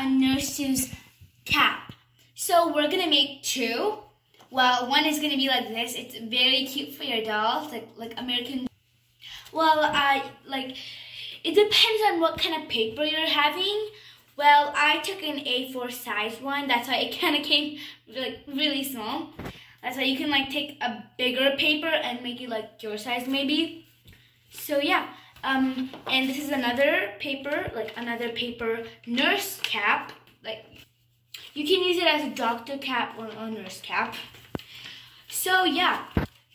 nurse's cap. So we're gonna make two. Well, one is gonna be like this. It's very cute for your dolls, like American. Well, like it depends on what kind of paper you're having. Well, I took an A4 size one. That's why it kind of came like really small. That's why you can like take a bigger paper and make it like your size maybe. So yeah, and this is another paper, like another paper nurse cap. Like you can use it as a doctor cap or a nurse cap. So yeah,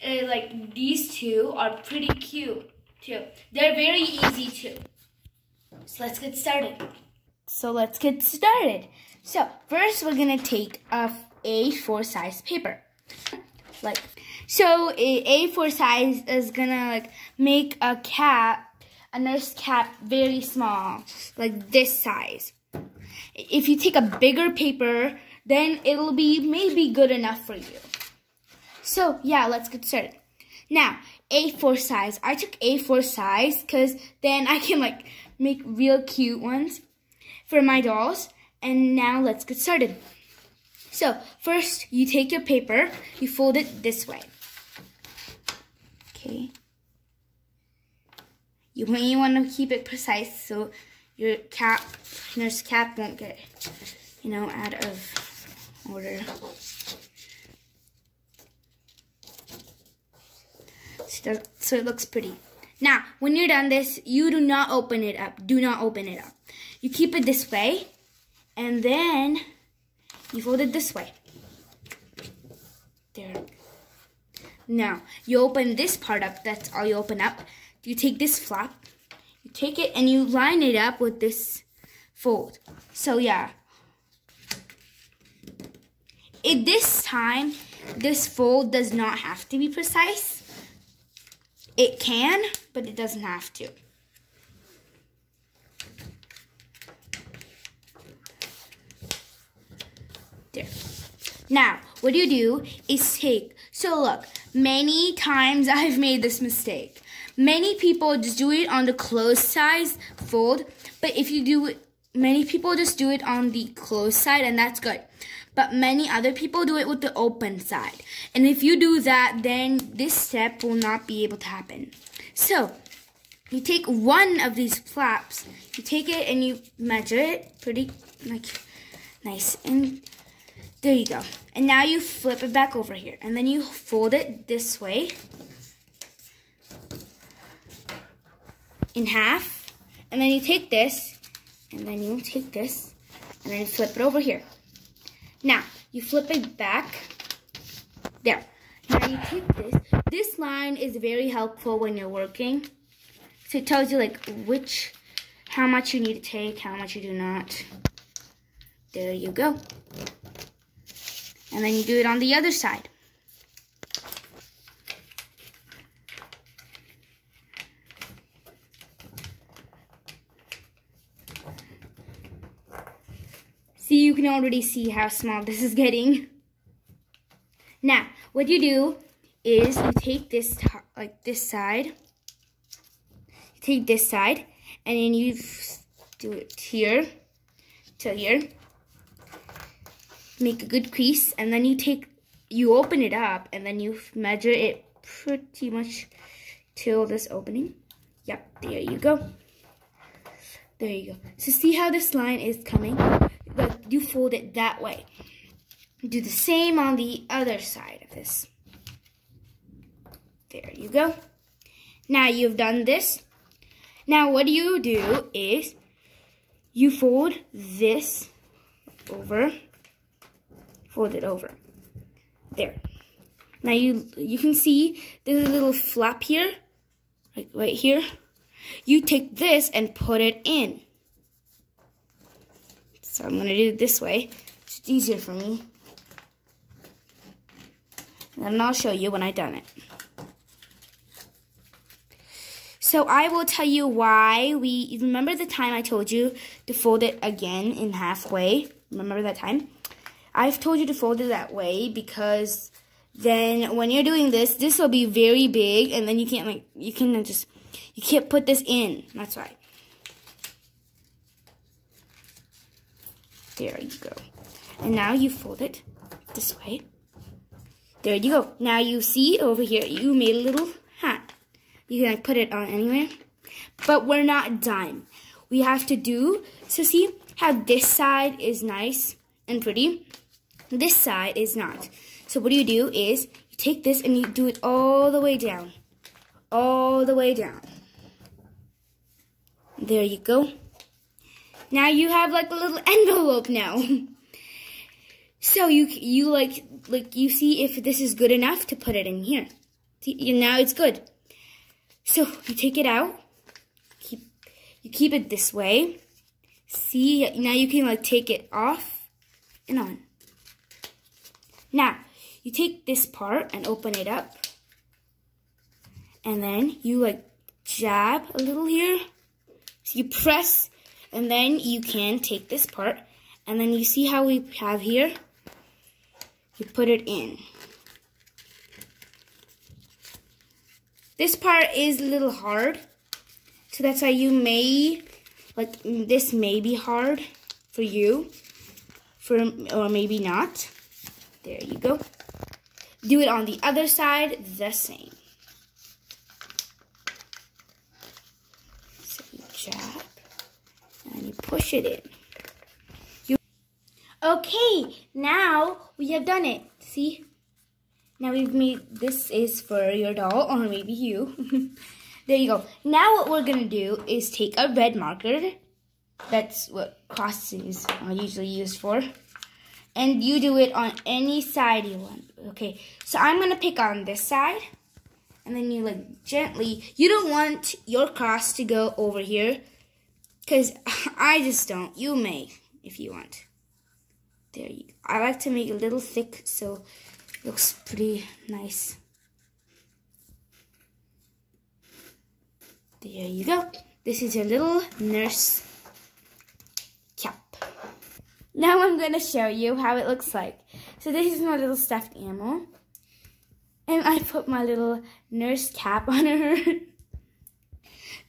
like these two are pretty cute too. They're very easy too. So let's get started. So first we're gonna take a A4 size paper. So a A4 size is gonna like make a cap, a nurse cap, very small, like this size. If you take a bigger paper, then it'll be maybe good enough for you. So yeah, let's get started. Now, A4 size. I took A4 size because then I can like make real cute ones for my dolls. And now let's get started. So first, you take your paper, you fold it this way. Okay. You may want to keep it precise so your cap, nurse cap, won't get, out of order. So it looks pretty. Now, when you're done this, you do not open it up. Do not open it up. You keep it this way, and then you fold it this way. There. Now, you open this part up. That's all you open up. You take this flap, you take it, and you line it up with this fold. So, yeah. At this time, this fold does not have to be precise. It can, but it doesn't have to. There. Now, what you do is take, so look, many times I've made this mistake. Many people just do it on the closed size fold, but if you do it, many people just do it on the closed side, and that's good. But many other people do it with the open side. And if you do that, then this step will not be able to happen. So, you take one of these flaps, you take it and you measure it pretty nice. And there you go. And now you flip it back over here. And then you fold it this way in half. And then you take this, and then you take this, and then you flip it over here. Now, you flip it back. There. Now you take this. This line is very helpful when you're working. So it tells you like how much you need to take, how much you do not. There you go. And then you do it on the other side. See, you can already see how small this is getting. Now, what you do is you take this, like this side. You take this side, and then you do it here to here. Make a good crease, and then you open it up, and then you measure it pretty much till this opening. Yep, there you go. There you go. So see how this line is coming? You fold it that way. Do the same on the other side of this. There you go. Now you've done this. Now what you do is you fold this over. Fold it over. There. Now you can see there's a little flap here, like right here. You take this and put it in. So I'm going to do it this way. It's easier for me. And then I'll show you when I've done it. So I will tell you why remember the time I told you to fold it again in halfway? Remember that time? I've told you to fold it that way because then when you're doing this, this will be very big, and then you can't put this in. That's why. There you go. And now you fold it this way. There you go. Now you see over here, you made a little hat. You can put it on anywhere. But we're not done. We have to do, so see how this side is nice and pretty? This side is not. So what you do is, you take this and you do it all the way down. All the way down. There you go. Now you have like a little envelope now. So you like you see if this is good enough to put it in here. See, now it's good. So you take it out. You keep it this way. See, now you can like take it off and on. Now, you take this part and open it up. And then you like jab a little here. So you press, and then you can take this part. And then you see how we have here? You put it in. This part is a little hard. So that's why you may, like this may be hard for you. Or maybe not. There you go. Do it on the other side, the same. So you jab, and you push it in. Okay, now we have done it. See? Now we've made, this is for your doll, or maybe you. There you go. Now what we're going to do is take a red marker. That's what crosses are usually used for. And you do it on any side you want. Okay, so I'm going to pick on this side. And then you like gently, you don't want your cross to go over here. Because I just don't. You may, if you want. There you go. I like to make it a little thick so it looks pretty nice. There you go. This is your little nurse cap. Now I'm going to show you how it looks like. So this is my little stuffed animal. And I put my little nurse cap on her.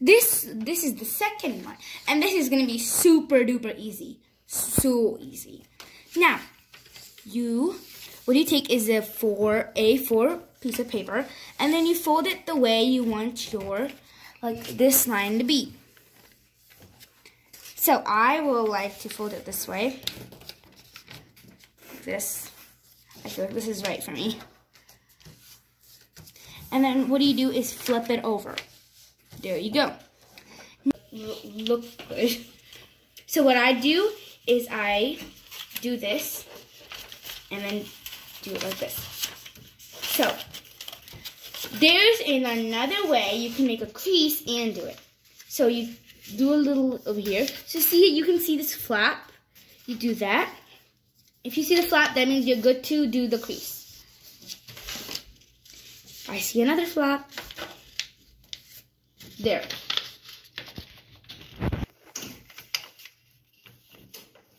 This is the second one. And this is going to be super duper easy. So easy. Now, what you take is a A4 piece of paper. And then you fold it the way you want your, like this line to be. So I will like to fold it this way. Like this. I feel like this is right for me. And then what you do is flip it over. There you go. Look good. So what I do is I do this and then do it like this. So there's another way you can make a crease and do it. So you do a little over here. So see, you can see this flap. You do that. If you see the flap, that means you're good to do the crease. I see another flap. There.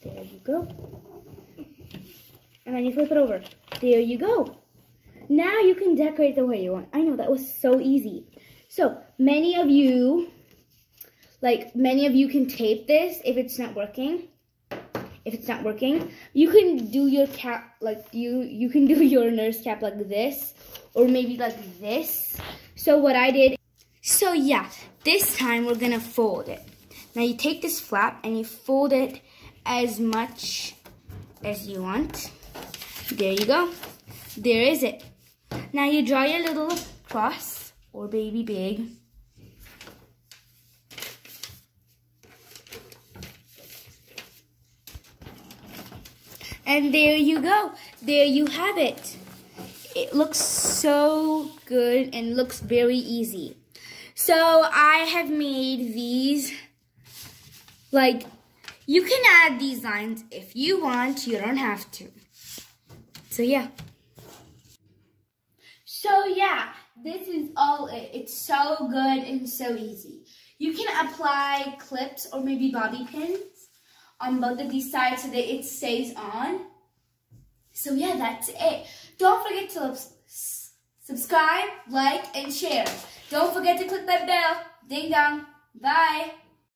There you go. And then you flip it over. There you go. Now you can decorate the way you want. I know, that was so easy. So, many of you can tape this if it's not working. If it's not working, you can do your cap, like you can do your nurse cap like this, or maybe like this. So what I did, so yeah, this time we're gonna fold it. Now you take this flap and you fold it as much as you want. There you go. There is it. Now you draw your little cross or baby big. And there you go. There you have it. It looks so good and looks very easy. So I have made these, like, you can add these lines if you want. You don't have to. So yeah. So yeah, this is all it. It's so good and so easy. You can apply clips or maybe bobby pins on both of these sides so that it stays on. So yeah, that's it. Don't forget to subscribe, like, and share. Don't forget to click that bell. Ding dong. Bye.